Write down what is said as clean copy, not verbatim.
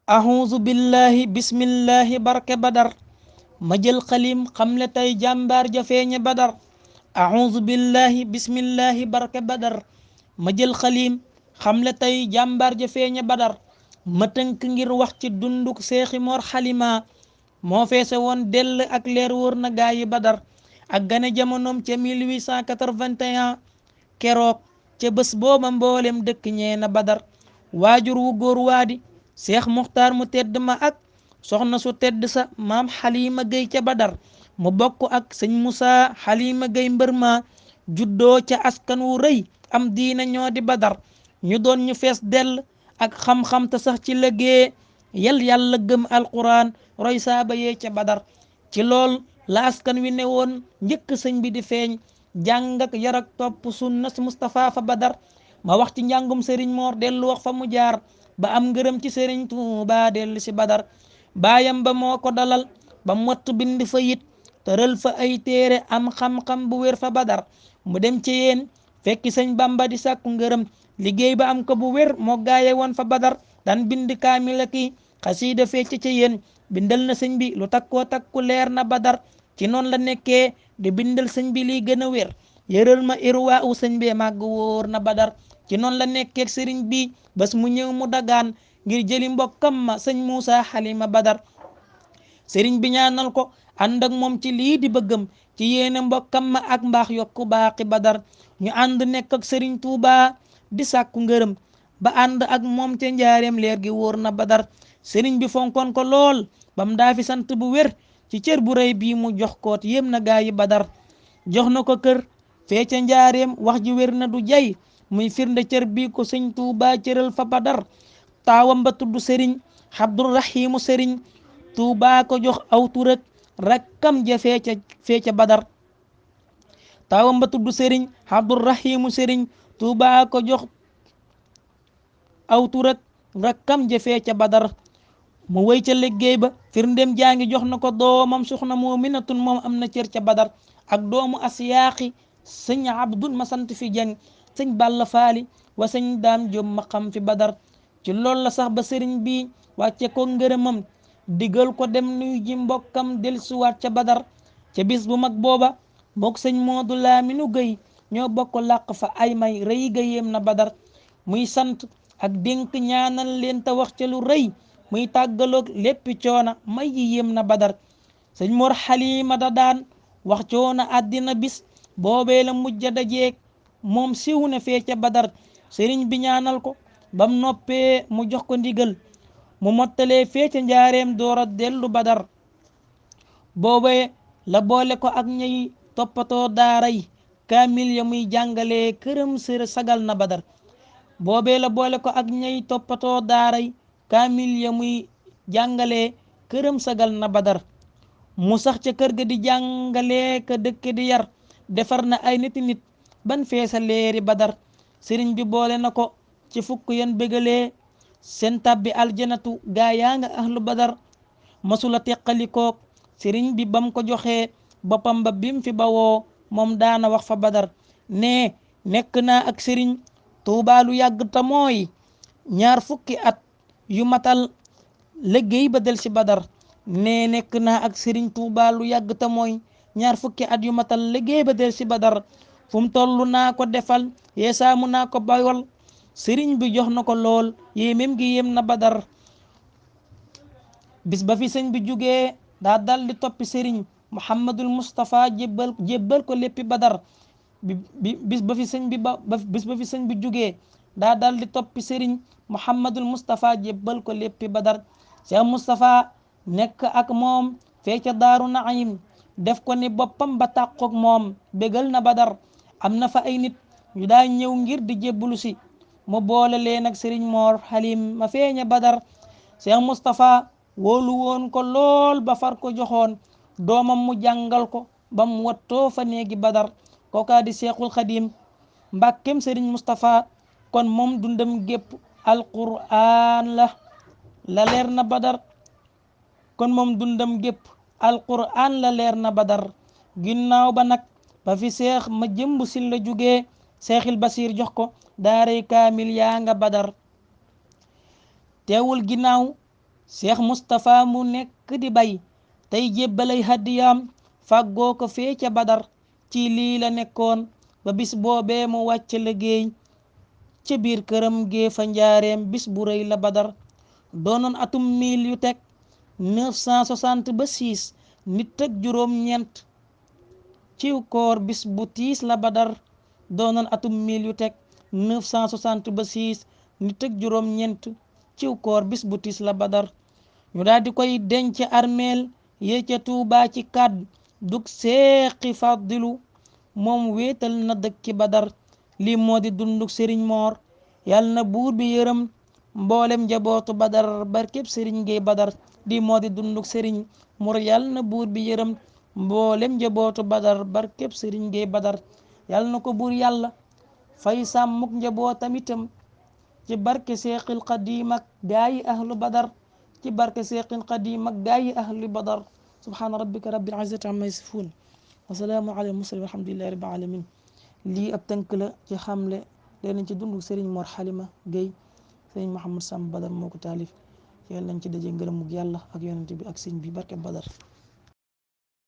ahuzu billahi bismillahi barke badar ma jël xalim xamle tey jàmbaar ja feeñe badar ahuzu billahi bismillahi barke badar ma jël xalim xamle tey jàmbaar ja feeñe badar ma tënk ngir wax ci dunduk seexi moor xalima moo feese woon dell ak leer wóor na gaayi badar ak gane jamonoom ca 1881 keroog ca bés booba mboolem dëkk ñeena badar waajur wu góor waadi seex muxtaar mu tedd ma ak soxna su tedd sa maam xalima gay ca badar mu bokk ak sëñ musa xalima gay mbër ma juddoo ca askan wu rëy am diina ñoo di badar ñu doon ñu fees dell ak xam-xam te sax ci liggéey yàlla gëm alquran roy saaba yee ca badar ci lool la askan wi ne woon njëkk sëñ bi di feeñ jàng ak yar ak topp sunna Mustafa fa badar ma wax ci njàngum sëriñ moor dellu wax fa mu jaar ba am ngërëm ci sëriñ Tuuba dellu si badar baayam ba moo ko dalal ba mott bind fa yit tëral fa ay téere am xam-xam bu wér fa badar mu dem ci yéen fekki sëñ Bamba di sàkku ngërëm liggéey ba am ko bu wér moo gaaye woon fa badar dan bind kaamil ki xasiida fecc ci yéen bindal na sëñ bi lu takkoo takku leer na badar ci noonu la nekkee di bindal sëñ bi lii gën a wér yëral ma irwa u sëñ bee màgg wóor na badar ci noonu la nekkee sëriñ bi bés mu ñëw mu dagaan ngir jëli mbokkam ma sëñ Muusa Xalima badar sëriñ bi ñaanal ko ànd ak moom ci lii di bëggam ci yéene mbokkam ma ak mbaax yokku baaqi badar ñu ànd nekk ak sëriñ Tuuba di sàkku ngërëm ba ànd ak moom ca njaareem leer gi wóor na badar sëriñ bi fonkoon ko lool bam daa fi sant bu wér ci cër bu rëy bii mu jox koot yéem na gaayi badar jox na ko kër fee ca njaareem wax ji wér na du jay muy firnde cër bii ko sëñ Tuuba cëral fa badar taawam ba tudd sëriñ Abdurrahimu sëriñ Tuuba ko jox aw turak rakkam ja fee ca badar taawam ba tudd sëriñ Abdurrahimu sëriñ Tuuba ko jox aw turak rakkam ja fee ca badar mu wéy ca liggéey ba firndem jaa ngi jox na ko doomam soxna Muuminatun moom am na cër ca badar ak doomu Asyaaqi sëñ Abdul ma sant fi jang sëñ Balla Faali wa sëñ Daam Jóob ma xam fi badar ci loolu la sax ba sëriñ bi wàcce ko ngërëmam digal ko dem nuy ji mbokkam dellusiwaat ca badar ca bis bu mag booba mook sëñ Moodu Laaminu Gay ñoo bokk làq fa ay may rëy ga yéem na badar muy sant ak dénk ñaanal leen te wax ca lu rëy muy tàggaloog léppi coona may yi yéem na badar sëñ Mor Xalima da daan wax coona àddina bis boobee la mujja dajeeg moom siw na fee ca badar sëriñ bi ñaanal ko bam noppee mu jox ko ndigal mu mottalee fee ca njaareem doora dellu badar boobee la boole ko ak ñay toppatoo daara yi kaamil ya muy jàngalee këram sër sagal na badar boobee la boole ko ak ñay toppatoo daara yi kaamil ya muy jàngalee këram sagal na badar mu sax ca kër ga di jàngalee ka dëkk di yar defar na ay nit ban feesa leeri badar sëriñ bi boole na ko ci fukk yan bégalee seen tabbi aljanatu gaa yaa nga ahlu badar masula teqalikook sëriñ bi bam ko joxee boppam ba bim fi bawoo moom daana wax fa badar ne nekk naa ak sëriñ Tuubaa lu yàgg ta mooy 2 fukki at yu matal liggéey ba del si badar ne nekk naa ak sëriñ Tuubaa lu yàgg ta mooy 2 fukki at yu matal liggéey ba del si badar fu mu toll naa ko defal yeesaamu naa ko bayol sëriñ bi jox na ko lool yéemem gi yéem na badar bis ba fi sëñ bi jugee daa dal di toppi sëriñ Muhammadul Mustafa jébbal ko léppi badar bis ba fi sëñ bi jugee daa dal di toppi sëriñ Muhammadul Mustafa jébbal ko léppi badar Cheikh Mustafa nekk ak moom fee ca Daaru Naim def ko ni boppam ba tàqoog moom bégal na badar am na fa ay nit ñu daa ñëw ngir di jébbalu si mu boole leen ak sëriñ Moor Xalim ma feeña badar Cheikh Mustafa wóolu woon ko lool ba far ko joxoon doomam mu jàngal ko bam wattoo fa néegi badar kookaa di Seexul Xadim mbàkkem sëriñ Mustafa kon moom dundam gépp alquran la leer na badar kon moom dundam gépp alquran la leer na badar ginnaaw ba nag ba fi seex ma jëmb sil la jugee seexil Basiir jox ko daaray kaamil yaa nga badar teewul ginnaaw Cheikh Moustapha mu nekk di bay tey jébbalay hadiyaam fàggoo ko fee ca badar ci lii la nekkoon ba bis boobee mu wàcc liggéey ca biir këram gee fa njaareem bis bu rëy la badar doonoon atum 1000 yu teg 960 ba 6 nit ak juróom ñeent ciw koor bis bu tiis la badar doonoon atum 1000 yu teg 960 ba 6 nit ak juróom ñeent ciw koor bis bu tiis la badar ñu daal di koy denc armeel yee ca Tuubaa ci kàddu dug seexi fàddilu moom wéetal na dëkki badar lii moo di dunduk sëriñ moor yàlla na buur bi yërëm mboolem njabootu badar barkeb sëriñ Géey badar lii moo di dunduk sëriñ moor yàlla na buur bi yërëm mboolem njabootu badar barkeb sëriñ Géey badar yàlla na ko buur yàlla fay sàmmuk njabootam itam ci barke seexil xadiim ak gaayi ahlu badar ci barke seexil xadiim ak gaayi ahlu badar subhaana rabbika rabbil izzati amma yasifuun wa salaamu ala al-mursaliin walhamdulillahi rabbil alamin lii ab tënk la ci xamle leen ci dundu Serigne Mor Halima Gueye Serigne Mouhamed Samb Badar moo ko taalif yàlla nañ ci daje ngërëmug yàlla ak yonent bi ak sëñ bi barke Badar